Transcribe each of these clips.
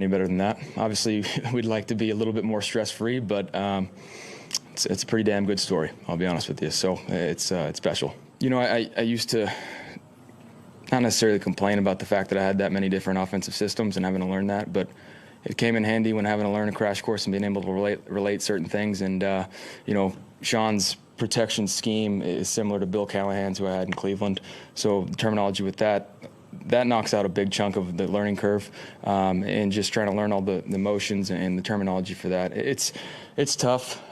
any better than that. Obviously, we'd like to be a little bit more stress-free, but it's a pretty damn good story, I'll be honest with you. So it's special. I used to not necessarily complain about the fact that I had that many different offensive systems and having to learn that, but it came in handy when having to learn a crash course and being able to relate certain things. And, Sean's protection scheme is similar to Bill Callahan's, who I had in Cleveland. So the terminology with that knocks out a big chunk of the learning curve, and just trying to learn all the motions and the terminology for that. It's tough,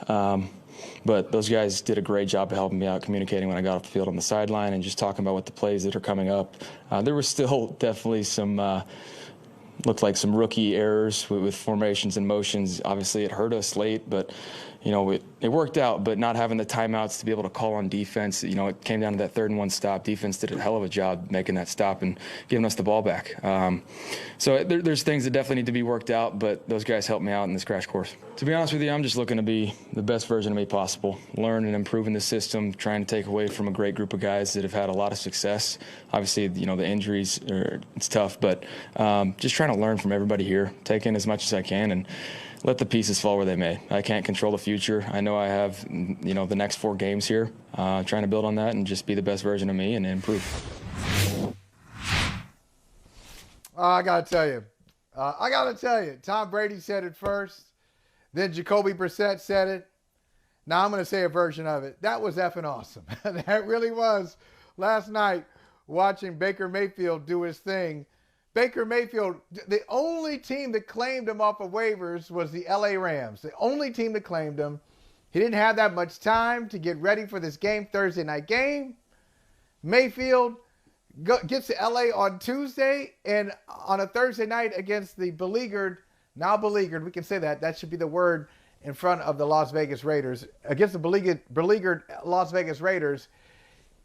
but those guys did a great job of helping me out, communicating when I got off the field on the sideline and just talking about what the plays that are coming up. There was still definitely some looked like some rookie errors with formations and motions. Obviously, it hurt us late, but it worked out. But not having the timeouts to be able to call on defense, it came down to that 3rd and 1 stop. Defense did a hell of a job making that stop and giving us the ball back. So there's things that definitely need to be worked out, but those guys helped me out in this crash course. To be honest with you, I'm just looking to be the best version of me possible, learn and improve in the system, trying to take away from a great group of guys that have had a lot of success. Obviously, the injuries, it's tough, but just trying to learn from everybody here, take in as much as I can, and let the pieces fall where they may. I can't control the future. I know I have, the next 4 games here, trying to build on that and just be the best version of me and improve. I got to tell you, Tom Brady said it first. Then Jacoby Brissett said it. Now I'm going to say a version of it. That was effing awesome. That really was. Last night, watching Baker Mayfield do his thing. Baker Mayfield, the only team that claimed him off of waivers was the LA Rams. The only team that claimed him. He didn't have that much time to get ready for this game, Thursday night game. Mayfield gets to LA on Tuesday, and on a Thursday night against the beleaguered, we can say that should be the word in front of the Las Vegas Raiders, against the beleaguered Las Vegas Raiders,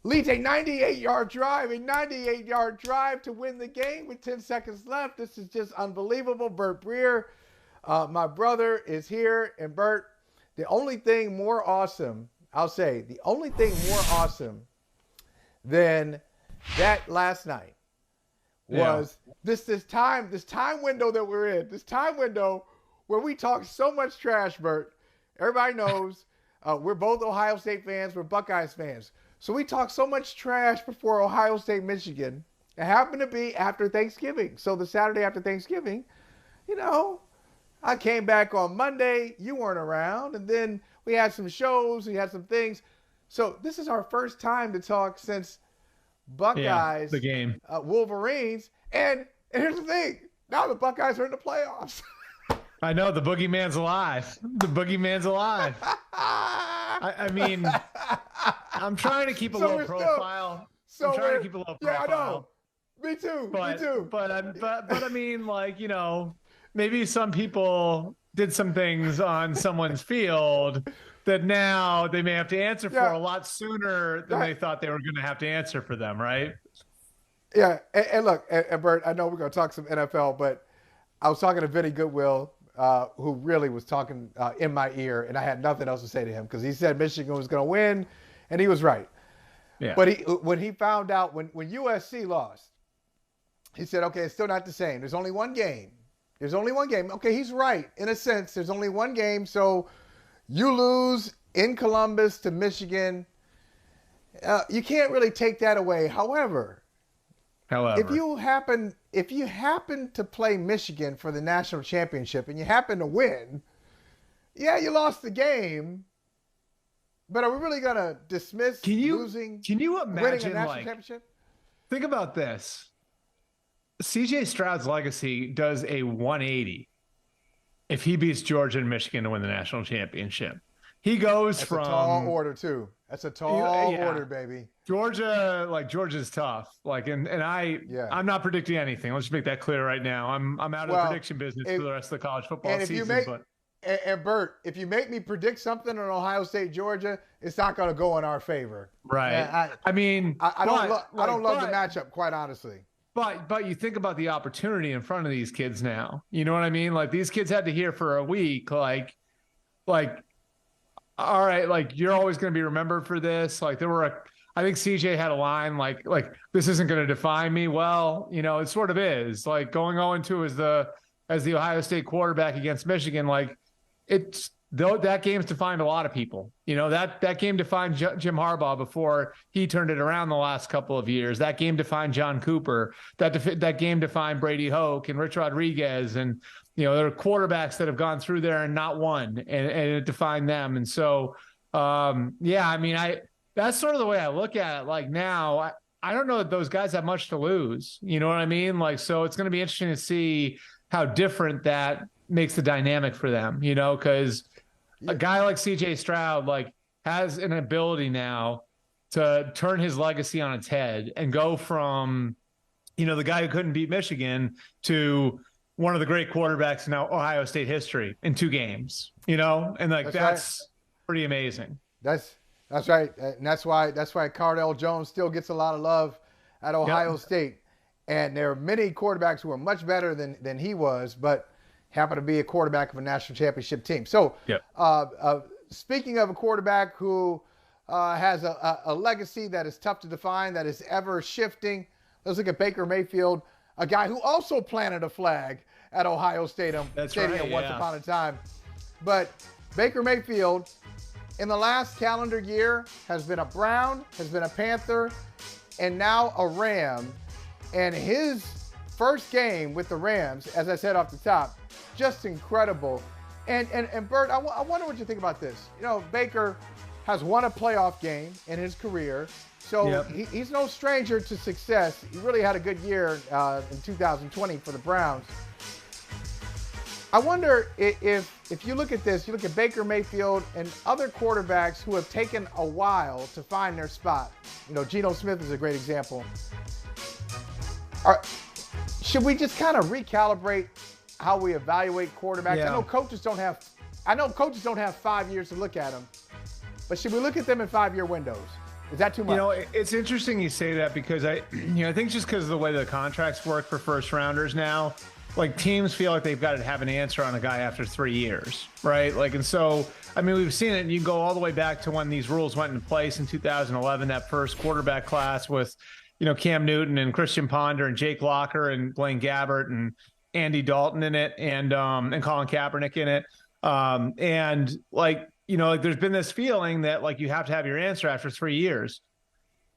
leads a 98-yard drive to win the game with 10 seconds left. This is just unbelievable. Bert Breer, my brother, is here. And Bert, the only thing more awesome than that last night was this time window that we're in, this time window where we talk so much trash, Bert. Everybody knows we're both Ohio State fans, we're Buckeyes fans. So we talked so much trash before Ohio State, Michigan. It happened to be after Thanksgiving. So the Saturday after Thanksgiving, I came back on Monday. You weren't around. And then we had some shows. We had some things. So this is our first time to talk since Buckeyes, the game, Wolverines. And here's the thing. Now the Buckeyes are in the playoffs. I know, the boogeyman's alive. The boogeyman's alive. I mean, I'm trying to keep a low profile. I'm trying to keep a low profile. Yeah, I know. Me too. But I mean, maybe some people did some things on someone's field that now they may have to answer for a lot sooner than they thought they were going to have to answer for them, right? Yeah, and look, and Bert, I know we're going to talk some NFL, but I was talking to Vinny Goodwill, who really was talking in my ear, and I had nothing else to say to him because he said Michigan was going to win, and he was right. Yeah. But when he found out, when USC lost, he said, okay, it's still not the same. There's only one game. Okay, he's right. In a sense, there's only one game, so you lose in Columbus to Michigan. You can't really take that away. However, if you happen to play Michigan for the national championship and you happen to win, you lost the game. But are we really gonna dismiss losing? Can you imagine winning a national championship? Think about this. CJ Stroud's legacy does a 180 if he beats Georgia and Michigan to win the national championship. He goes That's from a tall order too. That's a tall order, baby. Georgia's tough. I'm not predicting anything. Let's just make that clear right now. I'm out of the prediction business for the rest of the college football season. And Bert, if you make me predict something on Ohio State, Georgia, it's not going to go in our favor. Right. I don't love the matchup, quite honestly. But you think about the opportunity in front of these kids now. You know what I mean? Like, these kids had to hear for a week, all right, you're always going to be remembered for this. I think CJ had a line like this isn't going to define me. Well, it sort of is. Going 0-2 is the as the Ohio State quarterback against Michigan, like that game's defined a lot of people. That game defined Jim Harbaugh before he turned it around the last couple of years. That game defined John Cooper. That game defined Brady Hoke and Rich Rodriguez. And, there are quarterbacks that have gone through there and not won, and it defined them. And so, that's sort of the way I look at it. Like now, I don't know that those guys have much to lose. You know what I mean? Like, so it's going to be interesting to see how different that makes the dynamic for them, because a guy like CJ Stroud, like, has an ability now to turn his legacy on its head and go from, the guy who couldn't beat Michigan to one of the great quarterbacks in Ohio State history in 2 games, and like, that's right. Pretty amazing. That's right. And that's why Cardell Jones still gets a lot of love at Ohio State. And there are many quarterbacks who are much better than he was, but happen to be a quarterback of a national championship team. So speaking of a quarterback who has a legacy that is tough to define, that is ever shifting, let's look at Baker Mayfield, a guy who also planted a flag at Ohio Stadium once upon a time. But Baker Mayfield, in the last calendar year, has been a Brown, has been a Panther, and now a Ram. And his first game with the Rams, as I said off the top, just incredible. And Bert, I wonder what you think about this. Baker has won a playoff game in his career, so he's no stranger to success. He really had a good year in 2020 for the Browns. I wonder if you look at this, you look at Baker Mayfield and other quarterbacks who have taken a while to find their spot. Geno Smith is a great example. Should we just kind of recalibrate how we evaluate quarterbacks? Yeah. I know coaches don't have 5 years to look at them, but should we look at them in 5-year windows? Is that too much? It's interesting you say that, because I think just because of the way the contracts work for first rounders now, like, teams feel like they've got to have an answer on a guy after 3 years, right? Like, and so, we've seen it. You can go all the way back to when these rules went into place in 2011, that first quarterback class with, Cam Newton and Christian Ponder and Jake Locker and Blaine Gabbert and Andy Dalton in it, and Colin Kaepernick in it. There's been this feeling that, like, you have to have your answer after 3 years.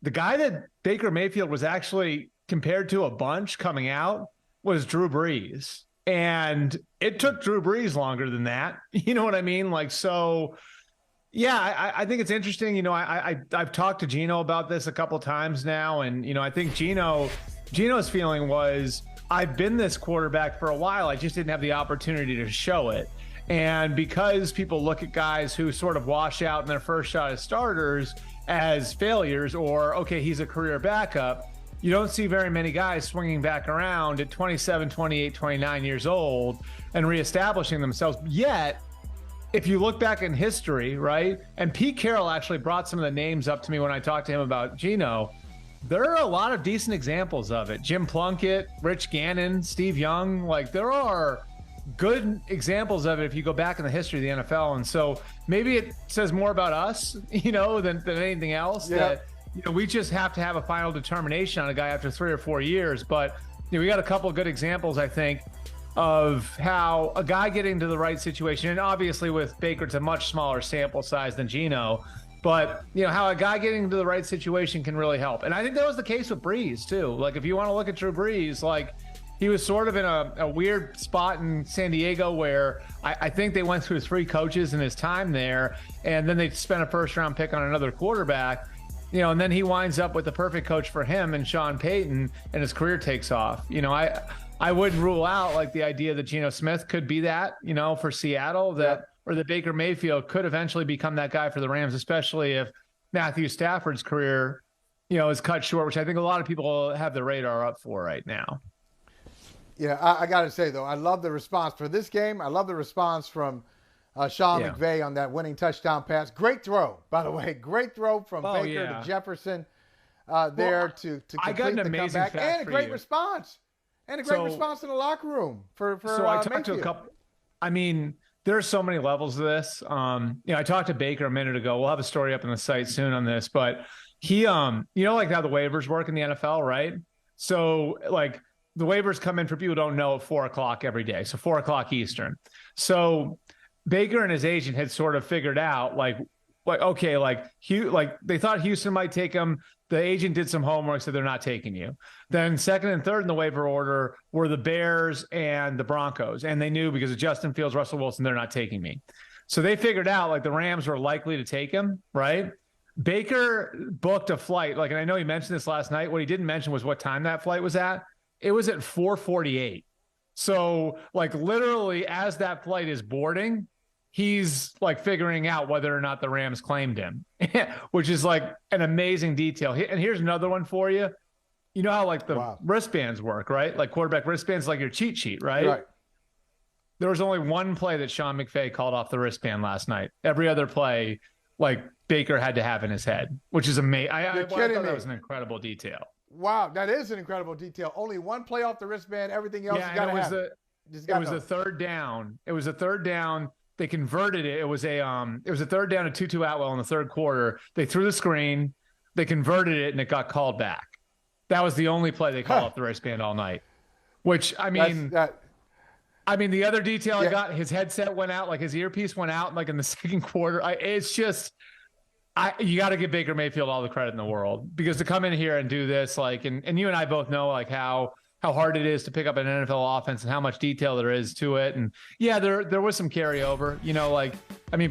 The guy that Baker Mayfield was actually compared to a bunch coming out was Drew Brees. And it took Drew Brees longer than that. You know what I mean? Like, so, yeah, I think it's interesting. I've talked to Geno about this a couple times now. And, I think Geno's feeling was, I've been this quarterback for a while. I just didn't have the opportunity to show it. And because people look at guys who sort of wash out in their first shot as starters as failures, or, okay, he's a career backup, you don't see very many guys swinging back around at 27, 28, 29 years old and reestablishing themselves. Yet, if you look back in history, right, and Pete Carroll actually brought some of the names up to me when I talked to him about Geno, there are a lot of decent examples of it. Jim Plunkett, Rich Gannon, Steve Young, like, there are good examples of it if you go back in the history of the NFL. And so maybe it says more about us, than anything else, that we just have to have a final determination on a guy after 3 or 4 years. But we got a couple of good examples, I think, of how a guy getting to the right situation, and obviously with Baker, it's a much smaller sample size than Geno, but how a guy getting to the right situation can really help. And I think that was the case with Brees too. Like, if you want to look at Drew Brees, like, he was sort of in a weird spot in San Diego where I think they went through 3 coaches in his time there, and then they spent a first-round pick on another quarterback. And then he winds up with the perfect coach for him and Sean Payton, and his career takes off. I wouldn't rule out, like, the idea that Geno Smith could be that, for Seattle, or that Baker Mayfield could eventually become that guy for the Rams, especially if Matthew Stafford's career, is cut short, which I think a lot of people have the radar up for right now. Yeah, I got to say, though, I love the response for this game. I love the response from Sean McVay on that winning touchdown pass. Great throw, by the way. Great throw from Baker to Jefferson to complete the comeback. And a great response. And a great response in the locker room for I talked to a couple. There are so many levels to this. I talked to Baker a minute ago. We'll have a story up on the site soon on this. But he, like how the waivers work in the NFL, right? So, like, the waivers come in for people who don't know at 4:00 every day. So 4:00 Eastern. So Baker and his agent had sort of figured out okay, they thought Houston might take him. The agent did some homework, so they're not taking you. Then second and third in the waiver order were the Bears and the Broncos. And they knew because of Justin Fields, Russell Wilson, they're not taking me. So they figured out like the Rams were likely to take him, right? Baker booked a flight. And I know he mentioned this last night. What he didn't mention was what time that flight was at. It was at 4:48. So literally as that flight is boarding, he's figuring out whether or not the Rams claimed him, which is an amazing detail. And here's another one for you. You know how the wristbands work, right? Quarterback wristbands, your cheat sheet, right? Right. There was only one play that Sean McVay called off the wristband last night. Every other play, Baker had to have in his head, which is amazing. I thought that was an incredible detail. Wow, that is an incredible detail. Only one play off the wristband. Everything else you got to have. It was a third down. It was a third down. They converted it. It was a third down to Tutu Atwell in the third quarter. They threw the screen. They converted it, and it got called back. That was the only play they called off the wristband all night. Which, the other detail I got, his headset went out, his earpiece went out, in the second quarter. You got to give Baker Mayfield all the credit in the world, because to come in here and do this, and you and I both know, how hard it is to pick up an NFL offense and how much detail there is to it. And yeah, there was some carryover,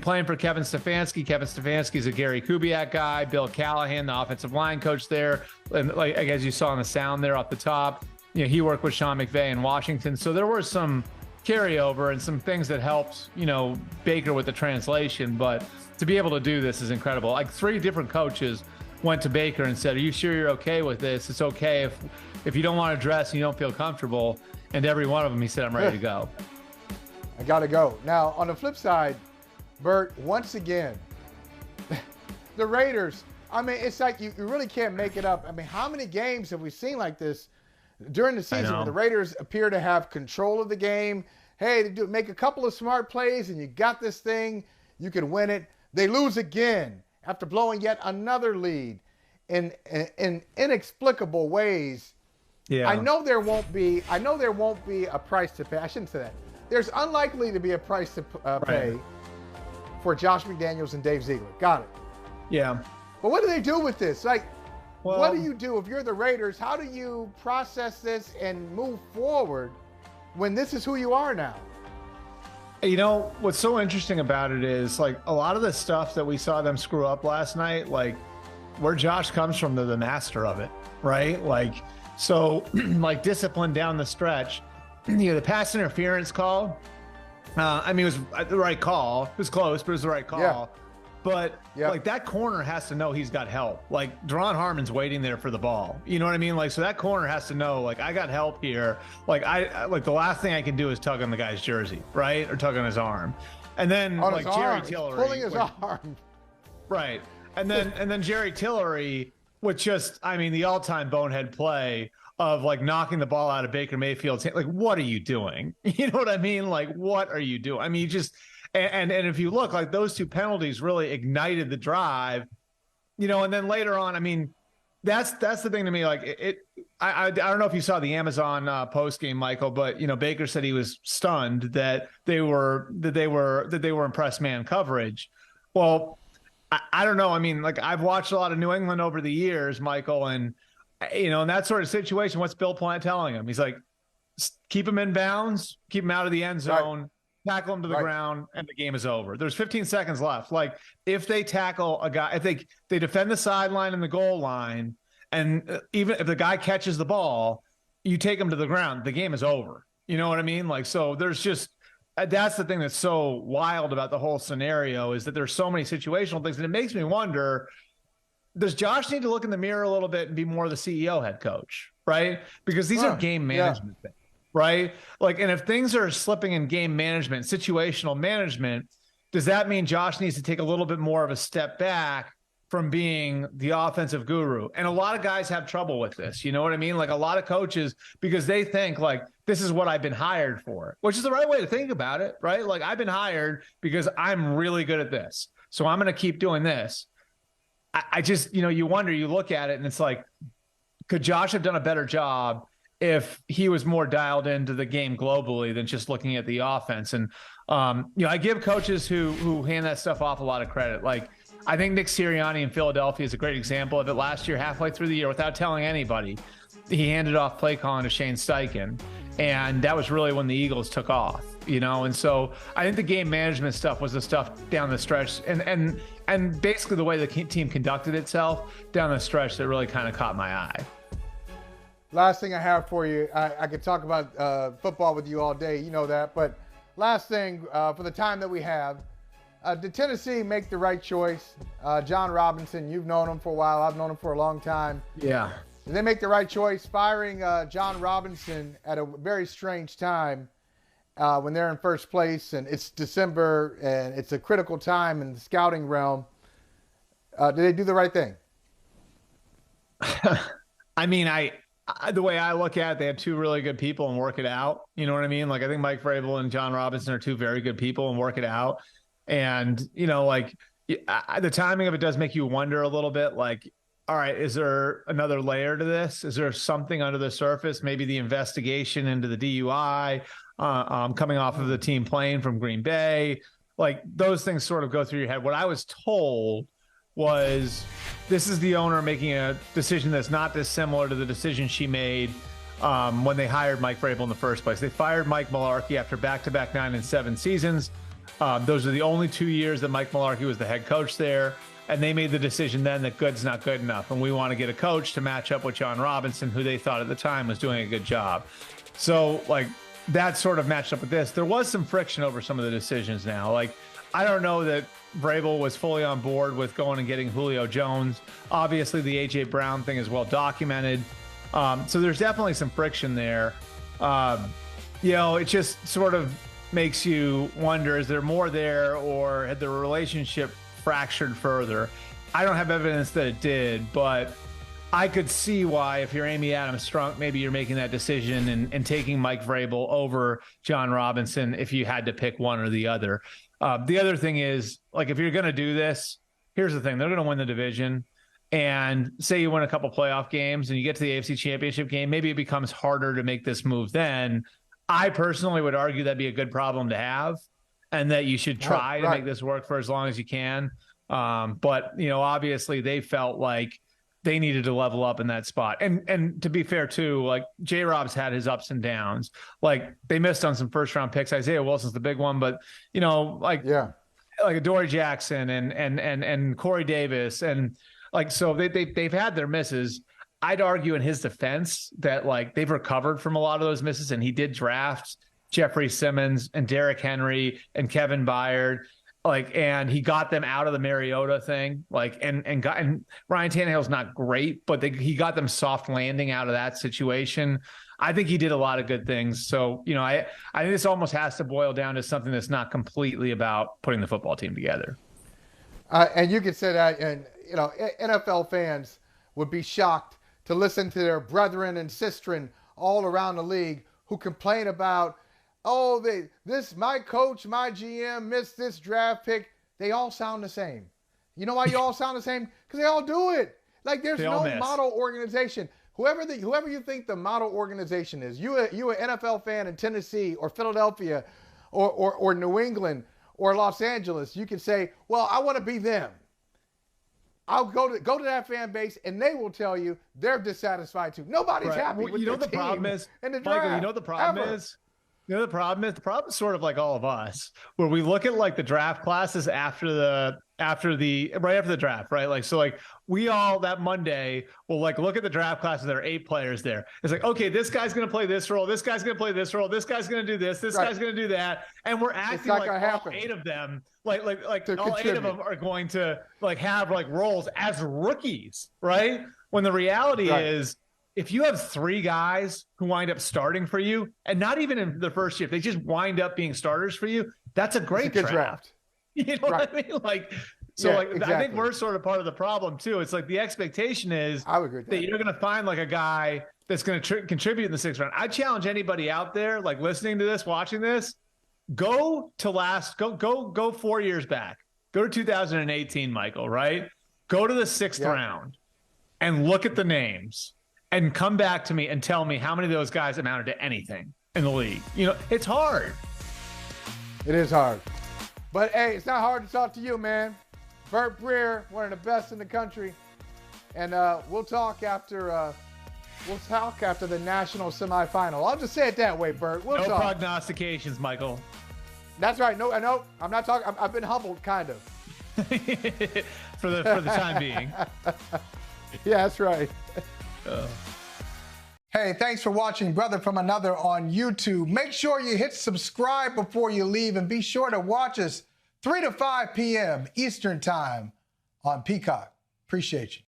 playing for Kevin Stefanski. Kevin Stefanski's a Gary Kubiak guy, Bill Callahan, the offensive line coach there. And as you saw in the sound there off the top, he worked with Sean McVay in Washington. So there were some carryover and some things that helped, Baker with the translation, but to be able to do this is incredible. 3 different coaches went to Baker and said, "Are you sure you're okay with this? It's okay if you don't want to dress and you don't feel comfortable." And every one of them, he said, "I'm ready to go." I got to go. Now, on the flip side, Bert, once again, the Raiders, it's you really can't make it up. How many games have we seen like this during the season where the Raiders appear to have control of the game? Hey, they make a couple of smart plays and you got this thing, you can win it. They lose again after blowing yet another lead in inexplicable ways. Yeah. I know there won't be a price to pay. I shouldn't say that. There's unlikely to be a price to pay for Josh McDaniels and Dave Ziegler. Got it. Yeah. But what do they do with this? What do you do if you're the Raiders? How do you process this and move forward when this is who you are now? What's so interesting about it is a lot of the stuff that we saw them screw up last night, where Josh comes from, they're the master of it, right? So discipline down the stretch, the pass interference call, it was the right call. It was close, but it was the right call. Yeah. But that corner has to know he's got help. Deron Harmon's waiting there for the ball. You know what I mean? So that corner has to know, I got help here. The last thing I can do is tug on the guy's jersey, right? Or tug on his arm. And then Jerry Tillery pulling his arm. Right. And then Jerry Tillery with just, the all-time bonehead play of knocking the ball out of Baker Mayfield's hand. What are you doing? You know what I mean? What are you doing? You just. And if you look, those 2 penalties really ignited the drive, and then later on, that's the thing to me. I don't know if you saw the Amazon post game, Michael, but Baker said he was stunned that they were impressed man coverage. Well, I don't know. I've watched a lot of New England over the years, Michael, and in that sort of situation, what's Bill Plant telling him? He's keep him in bounds, keep him out of the end zone. Right. Tackle him to the ground, and the game is over. There's 15 seconds left. If they tackle a guy, if they defend the sideline and the goal line, and even if the guy catches the ball, you take him to the ground, the game is over. You know what I mean? So there's just, that's the thing that's so wild about the whole scenario, is that there's so many situational things. And it makes me wonder, does Josh need to look in the mirror a little bit and be more the CEO head coach, right? Because these are game management things. Right? And if things are slipping in game management, situational management, does that mean Josh needs to take a little bit more of a step back from being the offensive guru? And a lot of guys have trouble with this. You know what I mean? A lot of coaches, because they think this is what I've been hired for, which is the right way to think about it, right? I've been hired because I'm really good at this, so I'm going to keep doing this. I just, you wonder, you look at it and it's could Josh have done a better job if he was more dialed into the game globally than just looking at the offense. And, I give coaches who hand that stuff off a lot of credit. Like, I think Nick Sirianni in Philadelphia is a great example of it. Last year, halfway through the year, without telling anybody, he handed off play calling to Shane Steichen. And that was really when the Eagles took off, And so I think the game management stuff was the stuff down the stretch. And basically the way the team conducted itself down the stretch that really kind of caught my eye. Last thing I have for you, I could talk about football with you all day, you know that. But last thing, for the time that we have, did Tennessee make the right choice? John Robinson, you've known him for a while. I've known him for a long time. Yeah. Did they make the right choice firing John Robinson at a very strange time when they're in first place and it's December and it's a critical time in the scouting realm? Did they do the right thing? I mean, the way I look at it, they have two really good people and work it out. You know what I mean? Like, I think Mike Vrabel and John Robinson are two very good people and work it out. And, the timing of it does make you wonder a little bit, like, all right, is there another layer to this? Is there something under the surface? Maybe the investigation into the DUI, coming off of the team plane from Green Bay. Like, those things sort of go through your head. What I was told was this is the owner making a decision that's not dissimilar to the decision she made when they hired Mike Vrabel in the first place. They fired Mike Mularkey after back-to-back 9 and 7 seasons. Those are the only 2 years that Mike Mularkey was the head coach there. And they made the decision then that good's not good enough. And we want to get a coach to match up with John Robinson, who they thought at the time was doing a good job. So, like, that sort of matched up with this. There was some friction over some of the decisions now. Like, I don't know that Vrabel was fully on board with going and getting Julio Jones. Obviously, the A.J. Brown thing is well documented. So there's definitely some friction there. It just sort of makes you wonder, is there more there, or had the relationship fractured further? I don't have evidence that it did, but I could see why, if you're Amy Adams Strunk, maybe you're making that decision and taking Mike Vrabel over John Robinson if you had to pick one or the other. The other thing is, like, if you're going to do this, here's the thing. They're going to win the division. And say you win a couple playoff games and you get to the AFC Championship game, maybe it becomes harder to make this move then. I personally would argue that'd be a good problem to have, and that you should try to make this work for as long as you can. But, obviously they felt like they needed to level up in that spot. And to be fair too, like, J-Rob's had his ups and downs. Like, they missed on some first round picks. Isaiah Wilson's the big one, but like Adoree Jackson and Corey Davis. And like, so they've had their misses. I'd argue in his defense that, like, they've recovered from a lot of those misses, and he did draft Jeffrey Simmons and Derrick Henry and Kevin Byard. And he got them out of the Mariota thing, and Ryan Tannehill's not great, but he got them soft landing out of that situation. I think he did a lot of good things. So, I think this almost has to boil down to something that's not completely about putting the football team together. And you could say that, and NFL fans would be shocked to listen to their brethren and sistren all around the league who complain about, my coach, my GM missed this draft pick. They all sound the same. You know why you all sound the same? Because they all do it. Like, there's no model organization. Whoever you think the model organization is, you an NFL fan in Tennessee or Philadelphia or New England or Los Angeles, you can say, well, I want to be them. I'll go to that fan base, and they will tell you they're dissatisfied too. Nobody's happy with their team. Problem is, in the draft, Michael, the problem is? The problem is sort of like all of us, where we look at, like, the draft classes right after the draft, right? Like, so, like, we all that Monday will, like, look at the draft classes. There are 8 players there. It's like, okay, this guy's going to play this role. This guy's going to play this role. This guy's going to do this. This guy's going to do that. And we're acting like all 8 of them, like all 8 of them are going to, like, have, like, roles as rookies, right? When the reality is, if you have 3 guys who wind up starting for you, and not even in the first year, if they just wind up being starters for you, that's a great draft. You know what I mean? Like, so, exactly. I think we're sort of part of the problem too. It's like the expectation is that you're going to find, like, a guy that's going to contribute in the 6th round. I challenge anybody out there, like, listening to this, watching this, go 4 years back. Go to 2018, Michael, right? Go to the 6th round and look at the names. and come back to me and tell me how many of those guys amounted to anything in the league. You know, it's hard. It is hard. But, hey, it's not hard to talk to you, man. Bert Breer, one of the best in the country. And we'll talk after the national semifinal. I'll just say it that way, Bert. We'll no talk. Prognostications, Michael. That's right. No, I know. I'm not talking. I've been humbled, kind of. for the time being. Yeah, that's right. Hey, thanks for watching Brother from Another on YouTube. Make sure you hit subscribe before you leave, and be sure to watch us 3 to 5 p.m. Eastern Time on Peacock. Appreciate you.